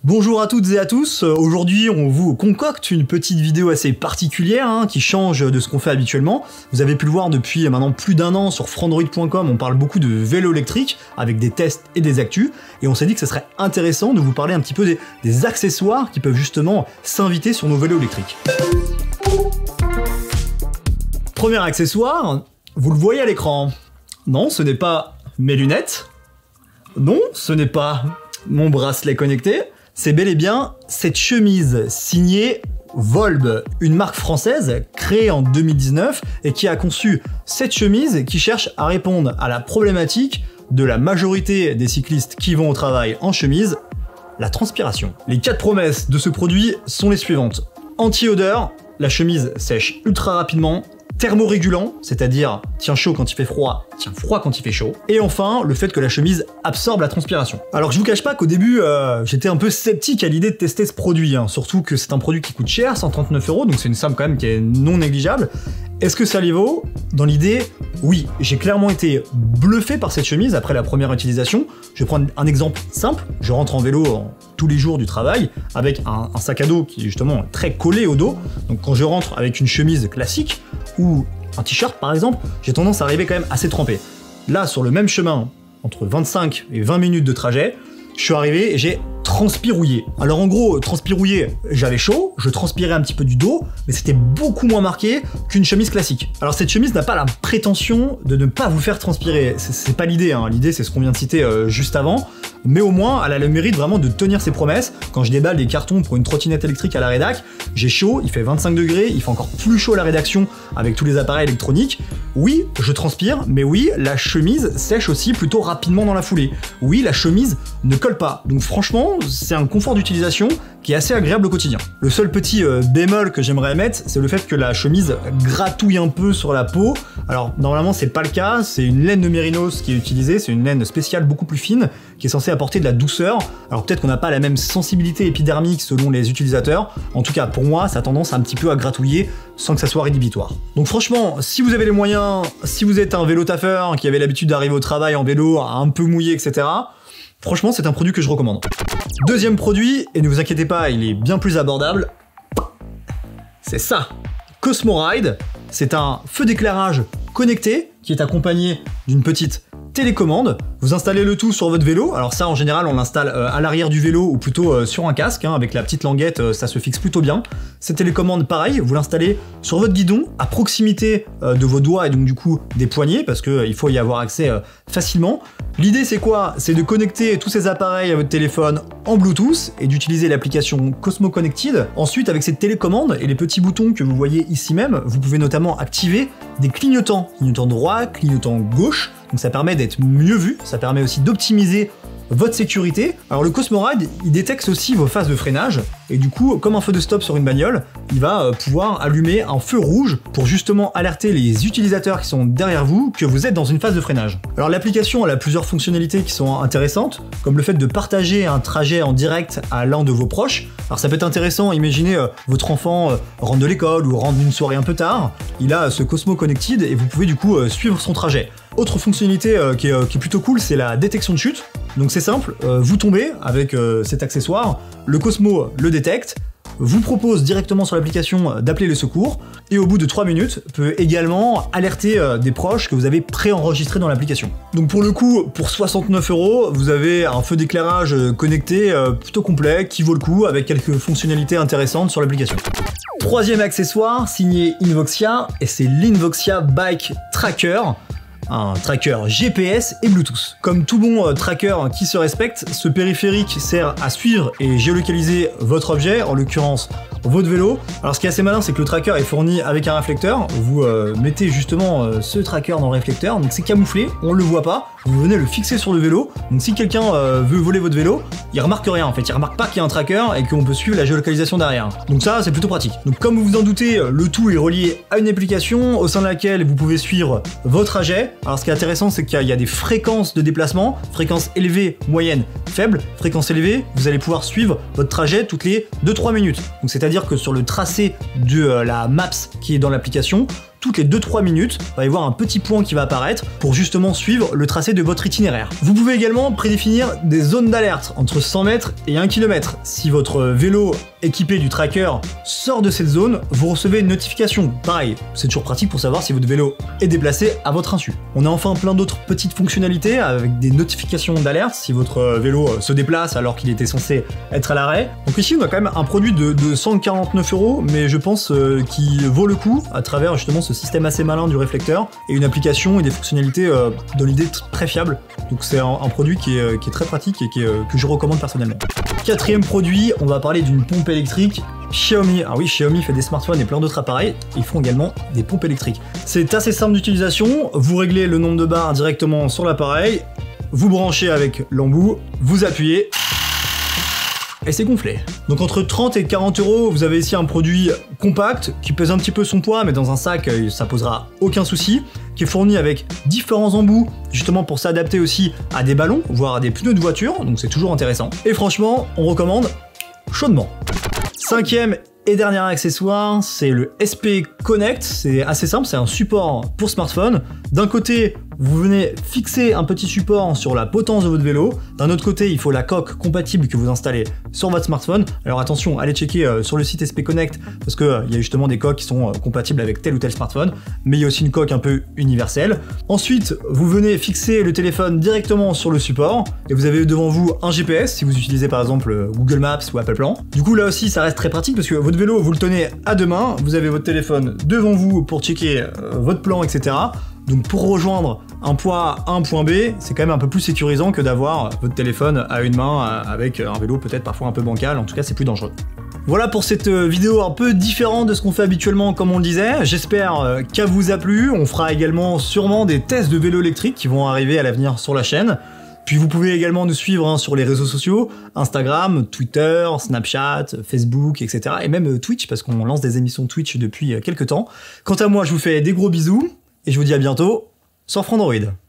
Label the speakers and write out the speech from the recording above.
Speaker 1: Bonjour à toutes et à tous, aujourd'hui on vous concocte une petite vidéo assez particulière qui change de ce qu'on fait habituellement. Vous avez pu le voir depuis maintenant plus d'un an sur frandroid.com, on parle beaucoup de vélo électrique avec des tests et des actus, et on s'est dit que ce serait intéressant de vous parler un petit peu des accessoires qui peuvent justement s'inviter sur nos vélos électriques. Premier accessoire, vous le voyez à l'écran. Non, ce n'est pas mes lunettes. Non, ce n'est pas mon bracelet connecté. C'est bel et bien cette chemise signée Volb, une marque française créée en 2019 et qui a conçu cette chemise qui cherche à répondre à la problématique de la majorité des cyclistes qui vont au travail en chemise, la transpiration. Les 4 promesses de ce produit sont les suivantes. Anti-odeur, la chemise sèche ultra rapidement. Thermorégulant, c'est-à-dire tient chaud quand il fait froid, tient froid quand il fait chaud. Et enfin, le fait que la chemise absorbe la transpiration. Alors je vous cache pas qu'au début, j'étais un peu sceptique à l'idée de tester ce produit, surtout que c'est un produit qui coûte cher, 139 €, donc c'est une somme quand même qui est non négligeable. Est-ce que ça les vaut? Dans l'idée, oui. J'ai clairement été bluffé par cette chemise après la première utilisation. Je vais prendre un exemple simple. Je rentre en vélo tous les jours du travail avec un sac à dos qui est justement très collé au dos. Donc quand je rentre avec une chemise classique ou un t-shirt par exemple, j'ai tendance à arriver quand même assez trempé. Là, sur le même chemin, entre 25 et 20 minutes de trajet, je suis arrivé et j'ai transpirouillé. Alors en gros, transpirouillé, j'avais chaud, je transpirais un petit peu du dos, mais c'était beaucoup moins marqué qu'une chemise classique. Alors cette chemise n'a pas la prétention de ne pas vous faire transpirer, c'est pas l'idée, l'idée c'est ce qu'on vient de citer juste avant, mais au moins elle a le mérite vraiment de tenir ses promesses. Quand je déballe des cartons pour une trottinette électrique à la rédac, j'ai chaud, il fait 25 degrés, il fait encore plus chaud à la rédaction avec tous les appareils électroniques. Oui, je transpire, mais oui, la chemise sèche aussi plutôt rapidement dans la foulée. Oui, la chemise ne colle pas. Donc franchement, c'est un confort d'utilisation qui est assez agréable au quotidien. Le seul petit bémol que j'aimerais mettre, c'est le fait que la chemise gratouille un peu sur la peau. Alors normalement c'est pas le cas, c'est une laine de mérinos qui est utilisée, c'est une laine spéciale beaucoup plus fine qui est censée apporter de la douceur. Alors peut-être qu'on n'a pas la même sensibilité épidermique selon les utilisateurs. En tout cas pour moi, ça a tendance un petit peu à gratouiller sans que ça soit rédhibitoire. Donc franchement, si vous avez les moyens, si vous êtes un vélo taffeur qui avait l'habitude d'arriver au travail en vélo un peu mouillé, etc., franchement, c'est un produit que je recommande. Deuxième produit, et ne vous inquiétez pas, il est bien plus abordable, c'est ça. Cosmo Ride, c'est un feu d'éclairage connecté qui est accompagné d'une petite télécommande. Vous installez le tout sur votre vélo. Alors ça, en général, on l'installe à l'arrière du vélo ou plutôt sur un casque. Avec la petite languette, ça se fixe plutôt bien. Cette télécommande, pareil, vous l'installez sur votre guidon, à proximité de vos doigts et donc du coup des poignets, parce qu'il faut y avoir accès facilement. L'idée, c'est quoi? C'est de connecter tous ces appareils à votre téléphone en Bluetooth et d'utiliser l'application Cosmo Connected. Ensuite, avec cette télécommande et les petits boutons que vous voyez ici même, vous pouvez notamment activer des clignotants. Clignotant droit, clignotant gauche. Donc ça permet d'être mieux vu, ça permet aussi d'optimiser votre sécurité. Alors le Cosmo Ride, il détecte aussi vos phases de freinage, et du coup, comme un feu de stop sur une bagnole, il va pouvoir allumer un feu rouge pour justement alerter les utilisateurs qui sont derrière vous que vous êtes dans une phase de freinage. Alors l'application, elle a plusieurs fonctionnalités qui sont intéressantes, comme le fait de partager un trajet en direct à l'un de vos proches. Alors ça peut être intéressant, imaginez votre enfant rentre de l'école ou rentre d'une soirée un peu tard, il a ce Cosmo Connected et vous pouvez du coup suivre son trajet. Autre fonctionnalité qui est plutôt cool, c'est la détection de chute. Donc c'est simple, vous tombez avec cet accessoire, le Cosmo le détecte, vous propose directement sur l'application d'appeler le secours, et au bout de 3 minutes, peut également alerter des proches que vous avez préenregistrés dans l'application. Donc pour le coup, pour 69 €, vous avez un feu d'éclairage connecté plutôt complet, qui vaut le coup, avec quelques fonctionnalités intéressantes sur l'application. Troisième accessoire, signé Invoxia, et c'est l'Invoxia Bike Tracker. Un tracker GPS et Bluetooth. Comme tout bon tracker qui se respecte, ce périphérique sert à suivre et géolocaliser votre objet, en l'occurrence votre vélo. Alors ce qui est assez malin, c'est que le tracker est fourni avec un réflecteur. Vous mettez justement ce tracker dans le réflecteur, donc c'est camouflé, on le voit pas. Vous venez le fixer sur le vélo, donc si quelqu'un veut voler votre vélo, il remarque rien en fait, il remarque pas qu'il y a un tracker et qu'on peut suivre la géolocalisation derrière. Donc ça, c'est plutôt pratique. Donc comme vous vous en doutez, le tout est relié à une application au sein de laquelle vous pouvez suivre votre trajet. Alors ce qui est intéressant, c'est qu'il y a des fréquences de déplacement, fréquence élevée, moyenne, faible. Fréquence élevée, vous allez pouvoir suivre votre trajet toutes les 2-3 minutes. Donc c'est-à-dire que sur le tracé de la Maps qui est dans l'application, toutes les 2-3 minutes, vous allez voir un petit point qui va apparaître pour justement suivre le tracé de votre itinéraire. Vous pouvez également prédéfinir des zones d'alerte entre 100 mètres et 1 km. Si votre vélo équipé du tracker sort de cette zone, vous recevez une notification. Pareil, c'est toujours pratique pour savoir si votre vélo est déplacé à votre insu. On a enfin plein d'autres petites fonctionnalités avec des notifications d'alerte si votre vélo se déplace alors qu'il était censé être à l'arrêt. Donc ici on a quand même un produit de 149 €, mais je pense qu'il vaut le coup à travers justement ce système assez malin du réflecteur et une application et des fonctionnalités dans l'idée très fiable. Donc c'est un produit qui est très pratique et que je recommande personnellement. Quatrième produit, on va parler d'une pompe électrique Xiaomi. Ah oui, Xiaomi fait des smartphones et plein d'autres appareils. Ils font également des pompes électriques. C'est assez simple d'utilisation. Vous réglez le nombre de barres directement sur l'appareil. Vous branchez avec l'embout. Vous appuyez. Et c'est gonflé. Donc entre 30 et 40 €, vous avez ici un produit compact qui pèse un petit peu son poids, mais dans un sac, ça posera aucun souci, qui est fourni avec différents embouts, justement pour s'adapter aussi à des ballons, voire à des pneus de voiture, donc c'est toujours intéressant. Et franchement, on recommande chaudement. Cinquième et dernier accessoire, c'est le SP Connect. C'est assez simple, c'est un support pour smartphone. D'un côté, vous venez fixer un petit support sur la potence de votre vélo. D'un autre côté, il faut la coque compatible que vous installez sur votre smartphone. Alors attention, allez checker sur le site SP Connect parce qu'il y a justement des coques qui sont compatibles avec tel ou tel smartphone, mais il y a aussi une coque un peu universelle. Ensuite, vous venez fixer le téléphone directement sur le support et vous avez devant vous un GPS si vous utilisez par exemple Google Maps ou Apple Plan. Du coup, là aussi, ça reste très pratique parce que votre vélo, vous le tenez à deux mains, vous avez votre téléphone devant vous pour checker votre plan, etc. Donc pour rejoindre un point A à un point B, c'est quand même un peu plus sécurisant que d'avoir votre téléphone à une main avec un vélo peut-être parfois un peu bancal, en tout cas c'est plus dangereux. Voilà pour cette vidéo un peu différente de ce qu'on fait habituellement comme on le disait, j'espère qu'elle vous a plu. On fera également sûrement des tests de vélo électrique qui vont arriver à l'avenir sur la chaîne. Puis vous pouvez également nous suivre sur les réseaux sociaux, Instagram, Twitter, Snapchat, Facebook, etc. Et même Twitch parce qu'on lance des émissions Twitch depuis quelques temps. Quant à moi, je vous fais des gros bisous et je vous dis à bientôt sur Frandroid.